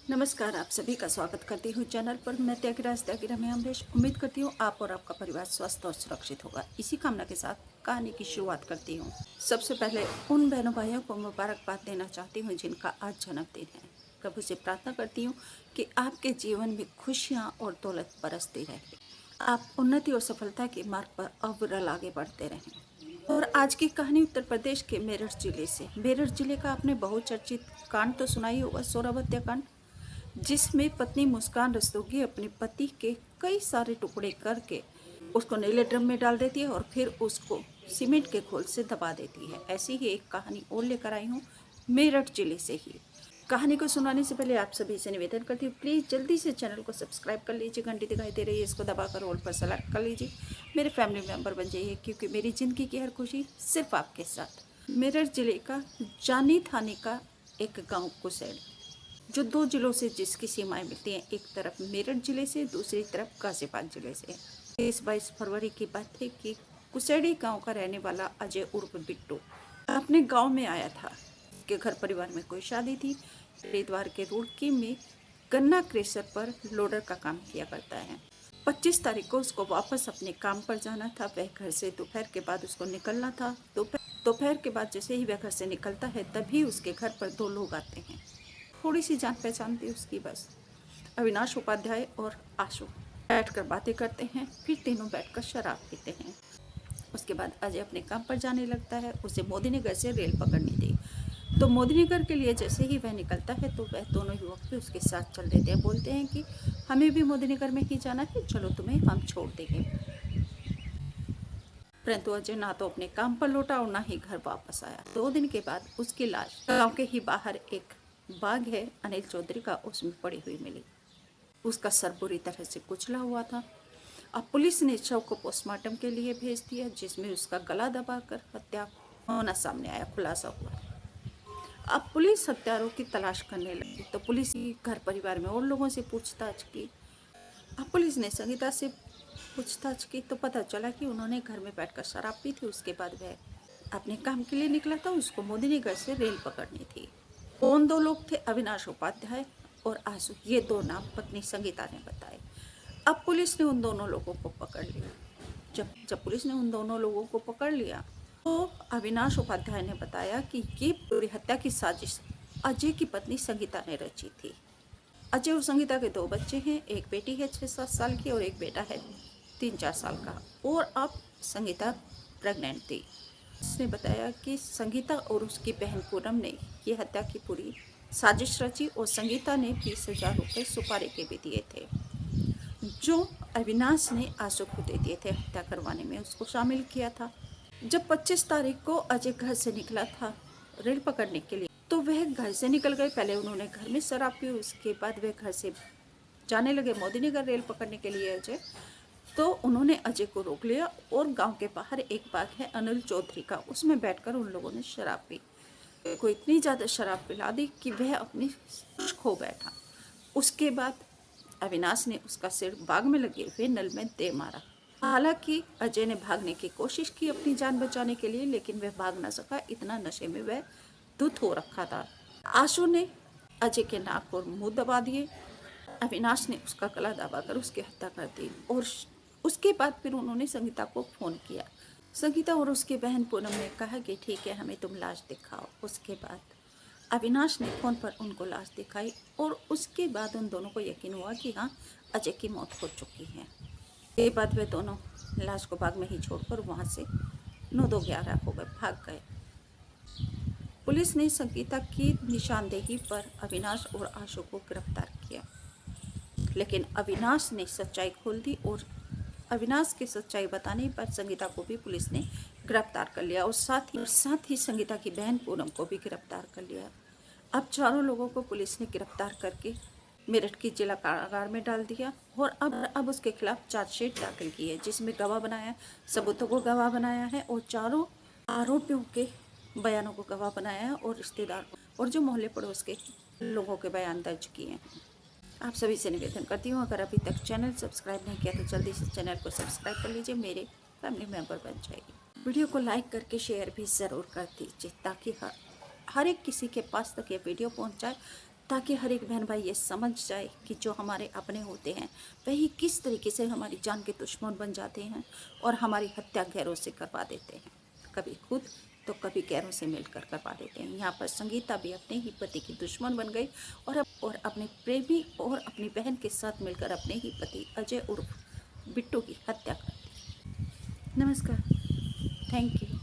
नमस्कार, आप सभी का स्वागत करती हूँ चैनल पर। मैं त्यागिरा में अमरीश। उम्मीद करती हूँ आप और आपका परिवार स्वस्थ और सुरक्षित होगा। इसी कामना के साथ कहानी की शुरुआत करती हूँ। सबसे पहले उन बहनों भाइयों को मुबारकबाद देना चाहती हूँ जिनका आज जन्मदिन है। प्रभु से प्रार्थना करती हूँ कि आपके जीवन में खुशियाँ और दौलत बरसती रहे, आप उन्नति और सफलता के मार्ग पर अविरल आगे बढ़ते रहें। और आज की कहानी उत्तर प्रदेश के मेरठ जिले से। मेरठ जिले का आपने बहुचर्चित कांड तो सुना ही होगा, सोरह हत्याकांड, जिसमें पत्नी मुस्कान रस्तोगी अपने पति के कई सारे टुकड़े करके उसको नीले ड्रम में डाल देती है और फिर उसको सीमेंट के घोल से दबा देती है। ऐसी ही एक कहानी और लेकर आई हूँ मेरठ जिले से ही। कहानी को सुनाने से पहले आप सभी से निवेदन करती हूँ, प्लीज़ जल्दी से चैनल को सब्सक्राइब कर लीजिए। घंटी दिखाई दे रही है, इसको दबाकर ऑल पर सेलेक्ट कर लीजिए। मेरे फैमिली मेंबर बन जाइए, क्योंकि मेरी ज़िंदगी की हर खुशी सिर्फ आपके साथ। मेरठ जिले का जानी थाने का एक गाँव कुसैड़, जो दो जिलों से जिसकी सीमाएं मिलती हैं, एक तरफ मेरठ जिले से, दूसरी तरफ गाजियाबाद जिले से। 22 फरवरी की बात है कि कुसेड़ी गांव का रहने वाला अजय उर्फ बिट्टू अपने गांव में आया था। उसके घर परिवार में कोई शादी थी। हरिद्वार के रुड़की में गन्ना क्रेशर पर लोडर का काम किया करता है। 25 तारीख को उसको वापस अपने काम पर जाना था। वह घर से दोपहर के बाद उसको निकलना था। दोपहर के बाद जैसे ही वह घर से निकलता है, तभी उसके घर पर दो लोग आते हैं। थोड़ी सी जान पहचान थी उसकी बस। अविनाश उपाध्याय और आशु बैठकर बातें करते हैं, फिर तीनों बैठकर शराब पीते हैं। उसके बाद अजय अपने काम पर जाने लगता है। उसे मोदीनगर से रेल पकड़नी थी, तो मोदीनगर के लिए जैसे ही वह निकलता है, तो वह दोनों युवक भी उसके साथ चल देते हैं। बोलते हैं कि हमें भी मोदीनगर में ही जाना है, चलो तुम्हें हम छोड़ देंगे। परंतु अजय ना तो अपने काम पर लौटा और ना ही घर वापस आया। 2 दिन के बाद उसकी लाश गांव के ही बाहर एक बाग है अनिल चौधरी का, उसमें पड़ी हुई मिली। उसका सर बुरी तरह से कुचला हुआ था। अब पुलिस ने शव को पोस्टमार्टम के लिए भेज दिया, जिसमें उसका गला दबाकर हत्या होना सामने आया, खुलासा हुआ। अब पुलिस हत्यारों की तलाश करने लगी, तो पुलिस की घर परिवार में और लोगों से पूछताछ की। अब पुलिस ने संगीता से पूछताछ की, तो पता चला कि उन्होंने घर में बैठकर शराब पी थी। उसके बाद वह अपने काम के लिए निकला था, उसको मोदिनीगढ़ से रेल पकड़नी थी। कौन दो लोग थे? अविनाश उपाध्याय और आशु, ये दो नाम पत्नी संगीता ने बताए। अब पुलिस ने उन दोनों लोगों को पकड़ लिया। जब पुलिस ने उन दोनों लोगों को पकड़ लिया, तो अविनाश उपाध्याय ने बताया कि ये पूरी हत्या की साजिश अजय की पत्नी संगीता ने रची थी। अजय और संगीता के 2 बच्चे हैं, एक बेटी है 6-7 साल की और एक बेटा है 3-4 साल का। और अब संगीता प्रेग्नेंट थी। उसने बताया कि संगीता और उसकी बहन पूनम ने ये हत्या की पूरी साजिश रची और संगीता ने 20,000 रुपये सुपारी के भी दिए थे, जो अविनाश ने आशु को दे दिए थे हत्या करवाने में, उसको शामिल किया था। जब 25 तारीख को अजय घर से निकला था रेल पकड़ने के लिए, तो वह घर से निकल गए। पहले उन्होंने घर में शराब पी, उसके बाद वह घर से जाने लगे मोदीनगर रेल पकड़ने के लिए अजय। तो उन्होंने अजय को रोक लिया और गांव के बाहर एक बाग है अनिल चौधरी का, उसमें बैठकर उन लोगों ने शराब पी। को इतनी ज़्यादा शराब पिला दी कि वह अपनी खो बैठा। उसके बाद अविनाश ने उसका सिर बाग में लगे हुए नल में दे मारा। हालांकि अजय ने भागने की कोशिश की अपनी जान बचाने के लिए, लेकिन वह भाग न सका, इतना नशे में वह धुत हो रखा था। आशु ने अजय के नाक और मुंह दबा दिए। अविनाश ने उसका गला दबाकर उसकी हत्या कर दी और उसके बाद फिर उन्होंने संगीता को फ़ोन किया। संगीता और उसकी बहन पूनम ने कहा कि ठीक है, हमें तुम लाश दिखाओ। उसके बाद अविनाश ने फ़ोन पर उनको लाश दिखाई और उसके बाद उन दोनों को यकीन हुआ कि हाँ, अजय की मौत हो चुकी है। इसके बाद वे दोनों लाश को बाग में ही छोड़कर वहाँ से 9-2-11 हो गए, भाग गए। पुलिस ने संगीता की निशानदेही पर अविनाश और आशु को गिरफ्तार किया, लेकिन अविनाश ने सच्चाई खोल दी और अविनाश की सच्चाई बताने पर संगीता को भी पुलिस ने गिरफ्तार कर लिया और साथ ही संगीता की बहन पूनम को भी गिरफ्तार कर लिया। अब चारों लोगों को पुलिस ने गिरफ्तार करके मेरठ की जिला कारागार में डाल दिया और अब उसके खिलाफ चार्जशीट दाखिल की है, जिसमें गवाह बनाया, सबूतों को गवाह बनाया है और चारों आरोपियों के बयानों को गवाह बनाया है और रिश्तेदार और जो मोहल्ले पड़ोस के लोगों के बयान दर्ज किए हैं। आप सभी से निवेदन करती हूँ, अगर अभी तक चैनल सब्सक्राइब नहीं किया तो जल्दी से चैनल को सब्सक्राइब कर लीजिए, मेरे फैमिली मेंबर बन जाएगी। वीडियो को लाइक करके शेयर भी ज़रूर कर दीजिए, ताकि हर एक किसी के पास तक ये वीडियो पहुँच जाए, ताकि हर एक बहन भाई ये समझ जाए कि जो हमारे अपने होते हैं वही किस तरीके से हमारी जान के दुश्मन बन जाते हैं और हमारी हत्या गैरों से करवा देते हैं, कभी खुद तो कभी गैरों से मिलकर करवा देते हैं। यहाँ पर संगीता भी अपने ही पति की दुश्मन बन गई और अपने प्रेमी और अपनी बहन के साथ मिलकर अपने ही पति अजय उर्फ बिट्टू की हत्या कर दी। नमस्कार, थैंक यू।